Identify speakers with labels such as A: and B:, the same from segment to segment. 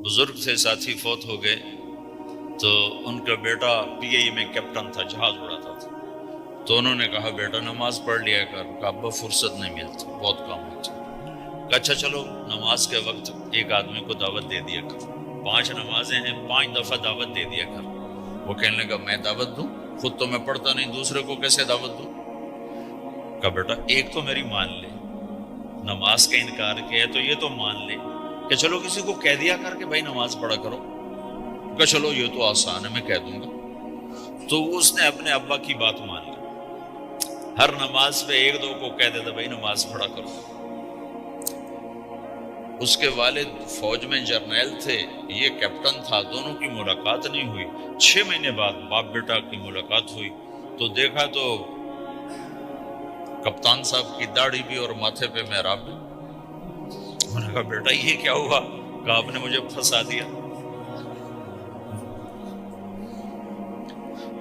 A: بزرگ تھے، ساتھی فوت ہو گئے، تو ان کا بیٹا PI میں کیپٹن تھا، جہاز اڑاتا تھا۔ تو انہوں نے کہا بیٹا نماز پڑھ لیا کر۔ کہا ابا فرصت نہیں ملتی، بہت کام ہوتا۔ کہا اچھا چلو نماز کے وقت ایک آدمی کو دعوت دے دیا کر، 5 نمازیں ہیں، 5 دفعہ دعوت دے دیا کر۔ وہ کہنے لگا میں دعوت دوں؟ خود تو میں پڑھتا نہیں، دوسرے کو کیسے دعوت دوں؟ کہا بیٹا ایک تو میری مان لے، نماز کا انکار کیا تو یہ تو مان لے کہ چلو کسی کو کہہ دیا کر کہ بھائی نماز پڑھا کرو۔ کہا چلو یہ تو آسان ہے، میں کہہ دوں گا۔ تو اس نے اپنے ابا کی بات مان لی، ہر نماز پہ 1-2 کو کہہ دیتا بھائی نماز پڑھا کرو۔ اس کے والد فوج میں جرنیل تھے، یہ کیپٹن تھا، دونوں کی ملاقات نہیں ہوئی۔ 6 مہینے بعد باپ بیٹا کی ملاقات ہوئی تو دیکھا تو کپتان صاحب کی داڑھی بھی اور ماتھے پہ محراب بھی۔ انہوں نے کہا بیٹا یہ کیا ہوا؟ کہا آپ نے مجھے پھنسا دیا۔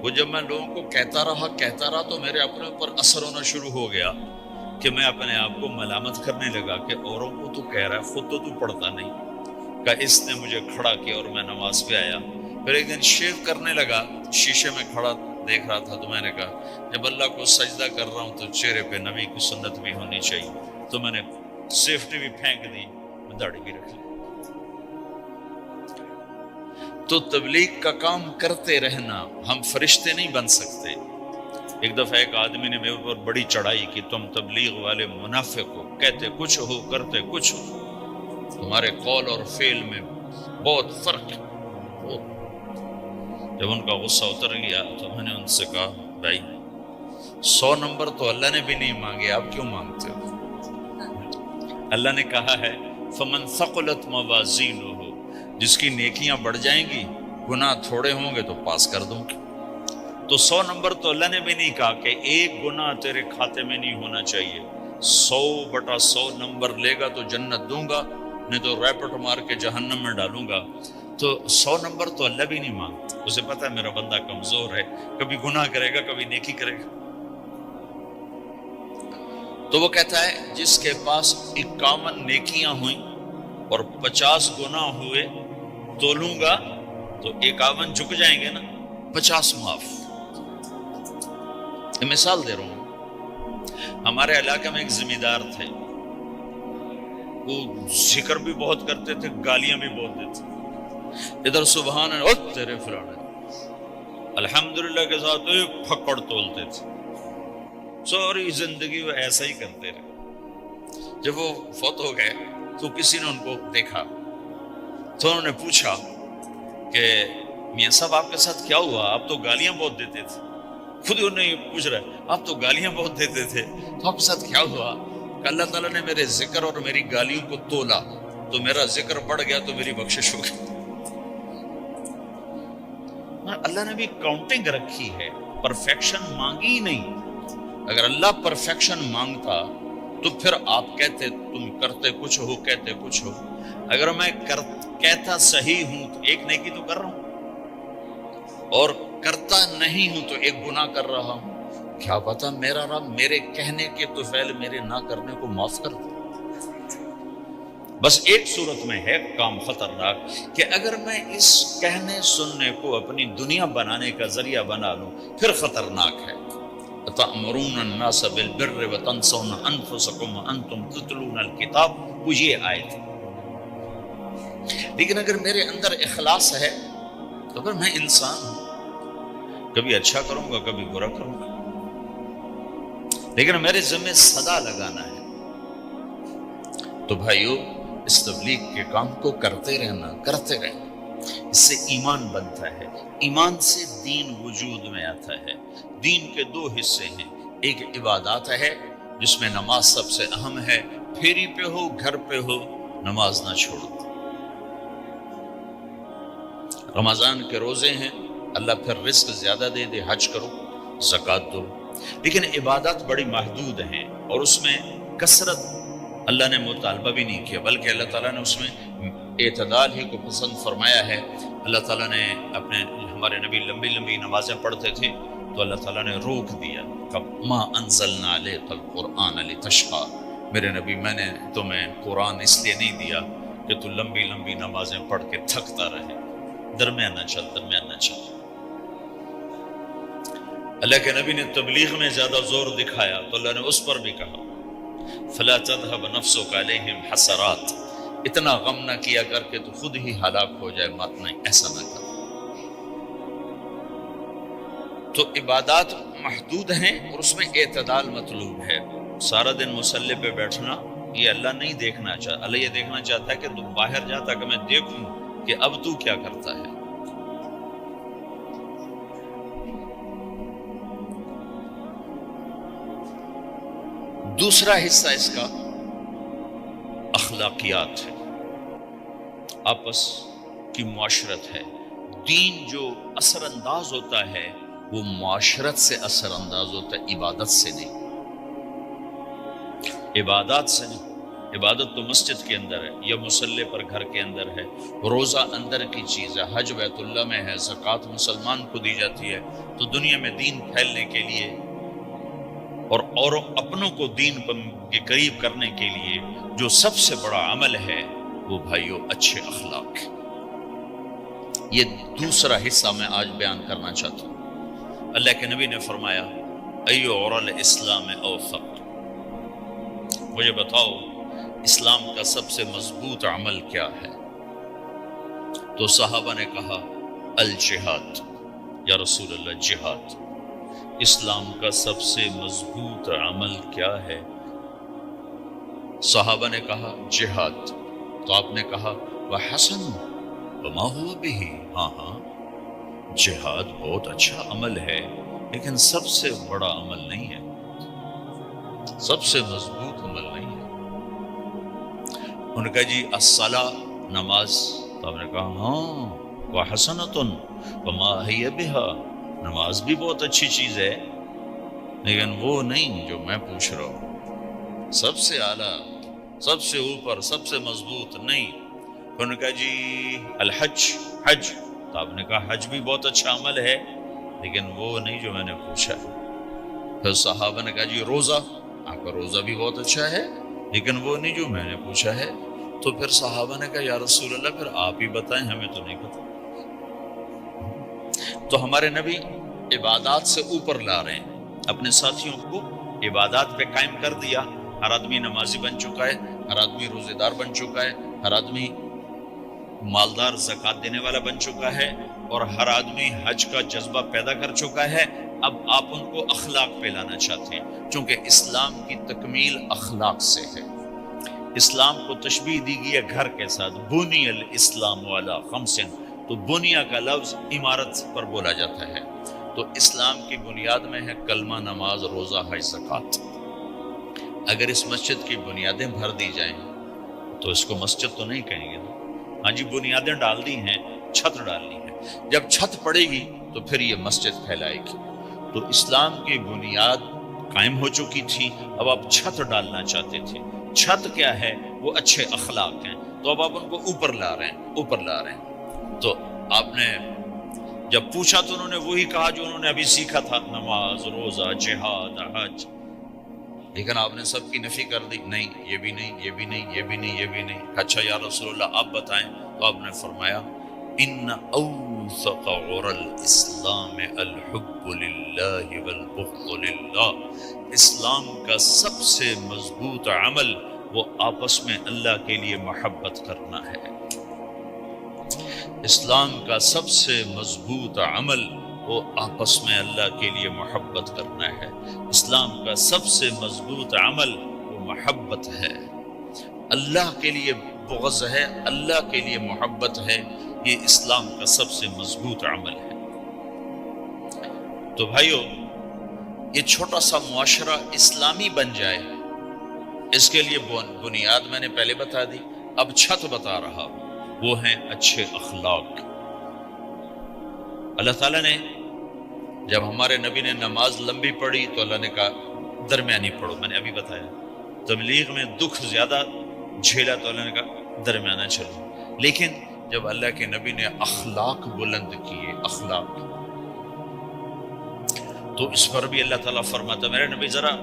A: وہ جب میں لوگوں کو کہتا رہا تو میرے اپنے اوپر اثر ہونا شروع ہو گیا کہ میں اپنے آپ کو ملامت کرنے لگا کہ اوروں کو تو کہہ رہا ہے، خود تو پڑھتا نہیں۔ کہ اس نے مجھے کھڑا کیا اور میں نماز پہ آیا۔ پھر ایک دن شیو کرنے لگا، شیشے میں کھڑا دیکھ رہا تھا تو میں نے کہا جب اللہ کو سجدہ کر رہا ہوں تو چہرے پہ نبی کی سنت بھی ہونی چاہیے۔ تو میں نے سیفٹی بھی پھینک دی، داڑھی بھی رکھ لی۔ تو تبلیغ کا کام کرتے رہنا، ہم فرشتے نہیں بن سکتے۔ ایک دفعہ ایک آدمی نے میرے اوپر بڑی چڑھائی کی، تم تبلیغ والے منافق ہو، کہتے کچھ ہو کرتے کچھ ہو، تمہارے قول اور فعل میں بہت فرق ہے۔ جب ان کا غصہ اتر گیا تو میں نے ان سے کہا بھائی 100 نمبر تو اللہ نے بھی نہیں مانگے، آپ کیوں مانگتے ہو؟ اللہ نے کہا ہے فمن ثقلت موازینہ، جس کی نیکیاں بڑھ جائیں گی گناہ تھوڑے ہوں گے تو پاس کر دوں گی۔ تو 100 نمبر تو اللہ نے بھی نہیں کہا کہ ایک گناہ تیرے کھاتے میں نہیں ہونا چاہیے۔ 100/100 نمبر لے گا تو جنت دوں گا، نہیں تو ریپٹ مار کے جہنم میں ڈالوں گا۔ تو 100 نمبر تو اللہ بھی نہیں مانگتا، اسے پتا ہے میرا بندہ کمزور ہے، کبھی گناہ کرے گا کبھی نیکی کرے گا۔ تو وہ کہتا ہے جس کے پاس 51 نیکیاں ہوئیں اور 50 گناہ ہوئے تولوں گا تو 51 جھک جائیں گے نا، 50 معاف۔ یہ مثال دے رہا ہوں۔ ہمارے علاقے میں ایک ذمہ دار تھے، وہ ذکر بھی بہت کرتے تھے، گالیاں بھی بہت دیتے، ادھر سبحان اللہ تیرے فلانے، الحمدللہ کے ساتھ ایک پھکڑ تولتے تھے۔ ساری زندگی وہ ایسا ہی کرتے رہے۔ جب وہ فوت ہو گئے تو کسی نے ان کو دیکھا تو انہوں نے پوچھا کہ میاں صاحب آپ کے ساتھ کیا ہوا؟ آپ تو گالیاں بہت دیتے تھے۔ خود ہی انہیں پوچھ رہا ہے آپ تو گالیاں بہت دیتے تھے، تو آپ کے ساتھ کیا ہوا؟ کہ اللہ تعالیٰ نے میرے ذکر اور میری گالیوں کو تولا تو میرا ذکر بڑھ گیا تو میری بخشش ہو گئی۔ اللہ نے بھی کاؤنٹنگ رکھی ہے، پرفیکشن مانگی ہی نہیں۔ اگر اللہ پرفیکشن مانگتا تو پھر آپ کہتے تم کرتے کچھ ہو کہتے کچھ ہو۔ اگر میں کہتا صحیح ہوں تو ایک نیکی تو کر رہا ہوں، اور کرتا نہیں ہوں تو ایک گناہ کر رہا ہوں۔ کیا پتا میرا رب میرے کہنے کے تو فعل میرے نہ کرنے کو معاف کر دے۔ بس ایک صورت میں ہے کام خطرناک کہ اگر میں اس کہنے سننے کو اپنی دنیا بنانے کا ذریعہ بنا لوں پھر خطرناک ہے۔ تأمرون الناس بالبر وتنسون انفسکم وانتم تتلون الکتاب، وہ یہ آیت۔ لیکن اگر میرے اندر اخلاص ہے تو پھر میں انسان ہوں، کبھی اچھا کروں گا کبھی برا کروں گا، لیکن میرے ذمہ صدا لگانا ہے۔ تو بھائیو اس تبلیغ کے کام کو کرتے رہنا، کرتے رہنا، اس سے ایمان بنتا ہے، ایمان سے دین وجود میں آتا ہے۔ دین کے 2 حصے ہیں، ایک عبادات ہے جس میں نماز سب سے اہم ہے، پھیری پہ ہو گھر پہ ہو نماز نہ چھوڑو۔ رمضان کے روزے ہیں، اللہ پھر رزق زیادہ دے دے، حج کرو، زکوٰۃ دو، لیکن عبادات بڑی محدود ہیں اور اس میں کثرت اللہ نے مطالبہ بھی نہیں کیا، بلکہ اللہ تعالیٰ نے اس میں اعتدال ہی کو پسند فرمایا ہے۔ اللہ تعالیٰ نے ہمارے نبی لمبی لمبی نمازیں پڑھتے تھے تو اللہ تعالیٰ نے روک دیا کہ ما انزلنا علیک القرآن لتشقی، میرے نبی میں نے تمہیں قرآن اس لیے نہیں دیا کہ تو لمبی لمبی نمازیں پڑھ کے تھکتا رہے، درمیانہ چل درمیانہ چل۔ اللہ کے نبی نے تبلیغ میں زیادہ زور دکھایا تو اللہ نے اس پر بھی کہا فلا تذهب نفسك عليهم حسرات، اتنا غم نہ کیا کر کے تو خود ہی ہلاک ہو جائے، مات نہیں، ایسا نہ کر۔ تو عبادات محدود ہیں اور اس میں اعتدال مطلوب ہے۔ سارا دن مصلی پہ بیٹھنا یہ اللہ نہیں دیکھنا چاہتا، اللہ یہ دیکھنا چاہتا ہے کہ تو باہر جاتا کہ میں دیکھوں کہ اب تو کیا کرتا ہے۔ دوسرا حصہ اس کا اخلاقیات ہے، آپس کی معاشرت ہے۔ دین جو اثر انداز ہوتا ہے وہ معاشرت سے اثر انداز ہوتا ہے، عبادت سے نہیں، عبادات سے نہیں۔ عبادت تو مسجد کے اندر ہے یا مصلی پر گھر کے اندر ہے، روزہ اندر کی چیز ہے، حج بیت اللہ میں ہے، زکوٰۃ مسلمان کو دی جاتی ہے۔ تو دنیا میں دین پھیلنے کے لیے اور اپنوں کو دین کے قریب کرنے کے لیے جو سب سے بڑا عمل ہے وہ بھائیو اچھے اخلاق ہے۔ یہ دوسرا حصہ میں آج بیان کرنا چاہتا ہوں۔ اللہ کے نبی نے فرمایا ایو اور الاسلام اوثق، مجھے بتاؤ اسلام کا سب سے مضبوط عمل کیا ہے؟ تو صحابہ نے کہا الجہاد، یا رسول اللہ جہاد۔ اسلام کا سب سے مضبوط عمل کیا ہے؟ صحابہ نے کہا جہاد۔ تو آپ نے کہا وحسن وما هو به، ہاں ہاں جہاد بہت اچھا عمل ہے لیکن سب سے بڑا عمل نہیں ہے، سب سے مضبوط عمل نہیں ہے۔ ان کا جی الصلاۃ، نماز۔ تو آپ نے کہا ہاں وحسنۃ وما هي بها، نماز بھی بہت اچھی چیز ہے لیکن وہ نہیں جو میں پوچھ رہا ہوں، سب سے اعلیٰ، سب سے اوپر، سب سے مضبوط نہیں۔ انہوں نے کہا جی الحج، حج۔ تو آپ نے کہا حج بھی بہت اچھا عمل ہے لیکن وہ نہیں جو میں نے پوچھا ہے۔ پھر صحابہ نے کہا جی روزہ، آپ کا روزہ بھی بہت اچھا ہے لیکن وہ نہیں جو میں نے پوچھا ہے۔ تو پھر صحابہ نے کہا یا رسول اللہ پھر آپ ہی بتائیں، ہمیں تو نہیں پتہ۔ تو ہمارے نبی عبادات سے اوپر لا رہے ہیں، اپنے ساتھیوں کو عبادات پہ قائم کر دیا۔ ہر آدمی نمازی بن چکا ہے، ہر آدمی روزے دار بن چکا ہے، ہر آدمی مالدار زکوٰۃ دینے والا بن چکا ہے، اور ہر آدمی حج کا جذبہ پیدا کر چکا ہے۔ اب آپ ان کو اخلاق پہ لانا چاہتے ہیں، چونکہ اسلام کی تکمیل اخلاق سے ہے۔ اسلام کو تشبیہ دی گئی ہے گھر کے ساتھ، بنی الاسلام علی خمس، تو بنیا کا لفظ عمارت پر بولا جاتا ہے۔ تو اسلام کی بنیاد میں ہے کلمہ، نماز، روزہ، حج، زکوٰۃ۔ اگر اس مسجد کی بنیادیں بھر دی جائیں تو اس کو مسجد تو نہیں کہیں گے نا۔ ہاں جی بنیادیں ڈال دی ہیں، چھت ڈالنی ہے، جب چھت پڑے گی تو پھر یہ مسجد کہلائے گی۔ تو اسلام کی بنیاد قائم ہو چکی تھی، اب آپ چھت ڈالنا چاہتے تھے۔ چھت کیا ہے؟ وہ اچھے اخلاق ہیں، تو اب آپ ان کو اوپر لا رہے ہیں، اوپر لا رہے ہیں۔ تو آپ نے جب پوچھا تو انہوں نے وہی کہا جو انہوں نے ابھی سیکھا تھا، نماز، روزہ، جہاد، حج، لیکن آپ نے سب کی نفی کر دی، نہیں یہ بھی نہیں، یہ بھی نہیں، یہ بھی نہیں، یہ بھی نہیں۔ اچھا یا رسول اللہ آپ بتائیں۔ تو آپ نے فرمایا ان اوثق عر الاسلام الحب للہ والبغض للہ، اسلام کا سب سے مضبوط عمل وہ آپس میں اللہ کے لیے محبت کرنا ہے۔ اسلام کا سب سے مضبوط عمل وہ آپس میں اللہ کے لیے محبت کرنا ہے۔ اسلام کا سب سے مضبوط عمل وہ محبت ہے، اللہ کے لیے بغض ہے، اللہ کے لیے محبت ہے، یہ اسلام کا سب سے مضبوط عمل ہے۔ تو بھائیو یہ چھوٹا سا معاشرہ اسلامی بن جائے، اس کے لیے بنیاد میں نے پہلے بتا دی، اب چھت بتا رہا ہوں، وہ ہیں اچھے اخلاق۔ اللہ تعالیٰ نے جب ہمارے نبی نے نماز لمبی پڑھی تو اللہ نے کہا درمیانی پڑھو، میں نے ابھی بتایا۔ تبلیغ میں دکھ زیادہ جھیلا تو اللہ نے کہا درمیانہ چلو، لیکن جب اللہ کے نبی نے اخلاق بلند کیے، اخلاق، تو اس پر بھی اللہ تعالیٰ فرماتا میرے نبی ذرا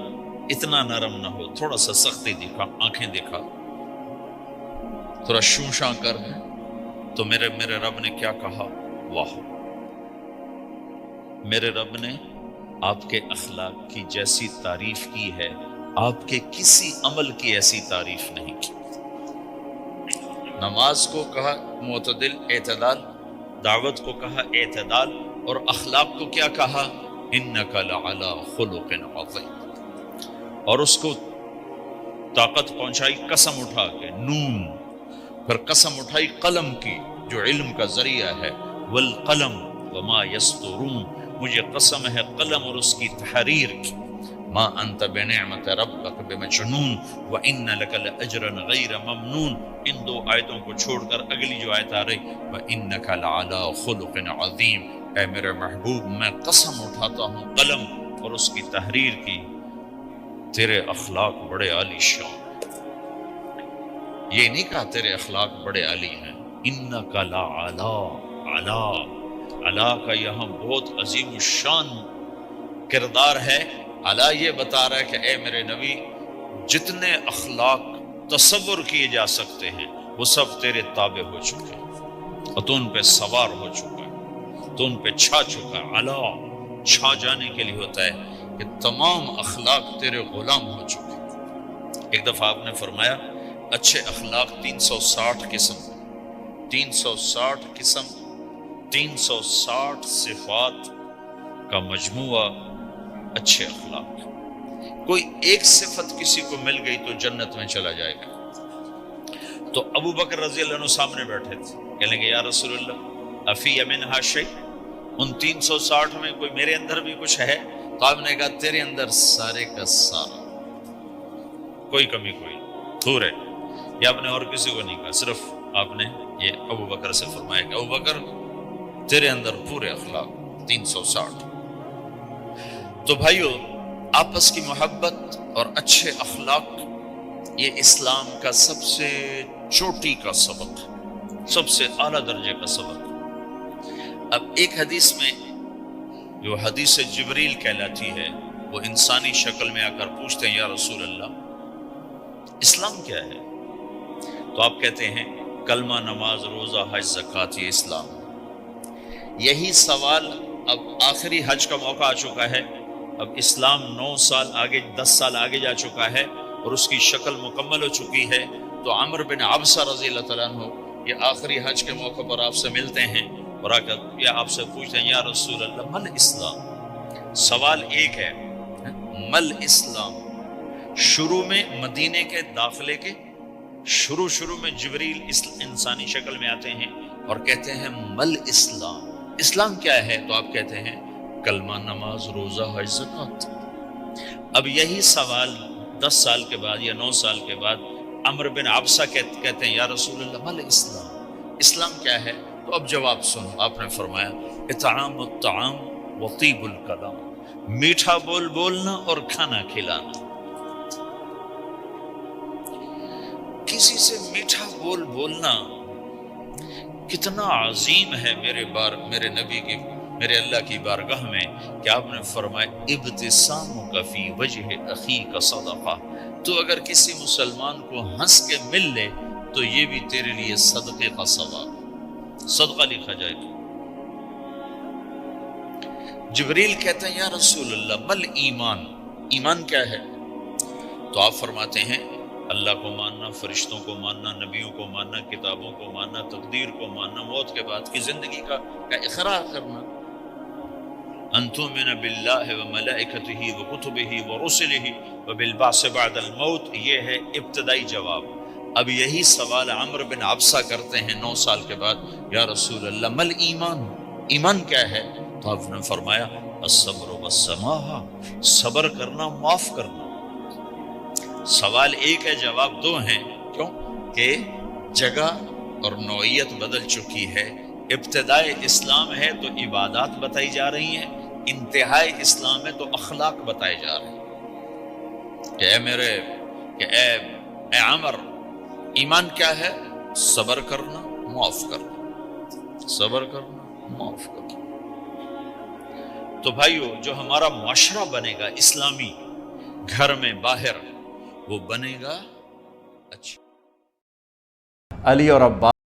A: اتنا نرم نہ ہو، تھوڑا سا سختی دکھا، آنکھیں دکھا۔ تھوڑا شوشاں کر دیں تو میرے رب نے کیا کہا؟ واہ، میرے رب نے آپ کے اخلاق کی جیسی تعریف کی ہے، آپ کے کسی عمل کی ایسی تعریف نہیں کی۔ نماز کو کہا معتدل، اعتدال، دعوت کو کہا اعتدال، اور اخلاق کو کیا کہا؟ انک لعلی خلق عظیم، اور اس کو طاقت پہنچائی قسم اٹھا کے نون، پھر قسم اٹھائی قلم کی جو علم کا ذریعہ ہے، والقلم وما یسطرون، مجھے قسم ہے قلم اور اس کی تحریر کی، ما انت بنعمت ربک بمجنون وان لک لاجرا غیر ممنون۔ ان دو آیتوں کو چھوڑ کر اگلی جو آیت آ رہی، وانک لعلی خلق عظیم، اے میرے محبوب میں قسم اٹھاتا ہوں قلم اور اس کی تحریر کی، تیرے اخلاق بڑے عالی شان۔ یہ نہیں کہا تیرے اخلاق بڑے عالی ہیں، انک لعلی، علا، علا کا یہاں بہت عظیم الشان کردار ہے۔ علا یہ بتا رہا ہے کہ اے میرے نبی، جتنے اخلاق تصور کیے جا سکتے ہیں وہ سب تیرے تابع ہو چکے ہیں، اور تو ان پہ سوار ہو چکا ہے، تو ان پہ چھا چکا ہے۔ علا چھا جانے کے لیے ہوتا ہے کہ تمام اخلاق تیرے غلام ہو چکے ہیں۔ ایک دفعہ آپ نے فرمایا اچھے اخلاق 360 قسم، 360 قسم، 360 صفات کا مجموعہ اچھے اخلاق۔ کوئی ایک صفت کسی کو مل گئی تو جنت میں چلا جائے گا۔ تو ابو بکر رضی اللہ عنہ سامنے بیٹھے تھے، کہنے گے یا رسول اللہ افی منہا شیء، ان 360 میں کوئی میرے اندر بھی کچھ ہے؟ تو آپ نے کہا تیرے اندر سارے کا سارا، کوئی کمی کوئی پورے۔ یہ آپ نے اور کسی کو نہیں کہا، صرف آپ نے یہ ابو بکر سے فرمایا کہ ابو بکر تیرے اندر پورے اخلاق 360۔ تو بھائیو، آپس کی محبت اور اچھے اخلاق یہ اسلام کا سب سے چوٹی کا سبق، سب سے اعلیٰ درجے کا سبق۔ اب ایک حدیث میں جو حدیث جبریل کہلاتی ہے، وہ انسانی شکل میں آ کر پوچھتے ہیں یا رسول اللہ اسلام کیا ہے؟ تو آپ کہتے ہیں کلمہ، نماز، روزہ، حج، زکوٰۃ، یہ اسلام۔ یہی سوال اب آخری حج کا موقع آ چکا ہے، اب اسلام 9 سال آگے، 10 سال آگے جا چکا ہے اور اس کی شکل مکمل ہو چکی ہے۔ تو عمر بن عبسہ رضی اللہ تعالیٰ عنہ یہ آخری حج کے موقع پر آپ سے ملتے ہیں اور آ کر یا آپ سے پوچھتے ہیں یا رسول اللہ مل اسلام؟ سوال ایک ہے، مل اسلام۔ شروع میں مدینے کے داخلے کے شروع میں جبریل انسانی شکل میں آتے ہیں اور کہتے ہیں مل اسلام، اسلام کیا ہے؟ تو آپ کہتے ہیں کلمہ، نماز، روزہ، حج، زکوٰۃ۔ اب یہی سوال 10 سال کے بعد یا 9 سال کے بعد عمر بن عبسہ کہتے ہیں یا رسول اللہ مل اسلام، اسلام کیا ہے؟ تو اب جواب سنو، آپ نے فرمایا اطعام الطعام وطیب الکلام، میٹھا بول بولنا اور کھانا کھلانا۔ کسی سے میٹھا بول بولنا کتنا عظیم ہے میرے نبی کی، میرے اللہ کی بارگاہ میں، کہ آپ نے فرمایا ابتسامک فی وجہ اخیک صدقہ، تو اگر کسی مسلمان کو ہنس کے مل لے تو یہ بھی تیرے لیے صدقے کا ثواب، صدقہ لکھا جائے گا۔ جبریل کہتے ہیں یا رسول اللہ مل ایمان، ایمان کیا ہے؟ تو آپ فرماتے ہیں اللہ کو ماننا، فرشتوں کو ماننا، نبیوں کو ماننا، کتابوں کو ماننا، تقدیر کو ماننا، موت کے بعد کی زندگی کا اقرار کرنا۔ ان تؤمن باللہ وملائکتہ وکتبہ ورسلہ وبالبعث بعد الموت، یہ ہے ابتدائی جواب۔ اب یہی سوال عمر بن عبسہ کرتے ہیں 9 سال کے بعد، یا رسول اللہ مل ایمان، ایمان کیا ہے؟ تو آپ نے فرمایا الصبر والسماحہ، صبر کرنا، معاف کرنا۔ سوال ایک ہے، جواب 2 ہیں، کیوں کہ جگہ اور نوعیت بدل چکی ہے۔ ابتدائے اسلام ہے تو عبادات بتائی جا رہی ہیں، انتہائی اسلام ہے تو اخلاق بتائے جا رہے ہیں کہ اے عمر، ایمان کیا ہے؟ صبر کرنا، معاف کرنا، صبر کرنا، معاف کرنا۔ تو بھائیو، جو ہمارا معاشرہ بنے گا اسلامی، گھر میں باہر، وہ بنے گا اچھا۔
B: علی اور عباس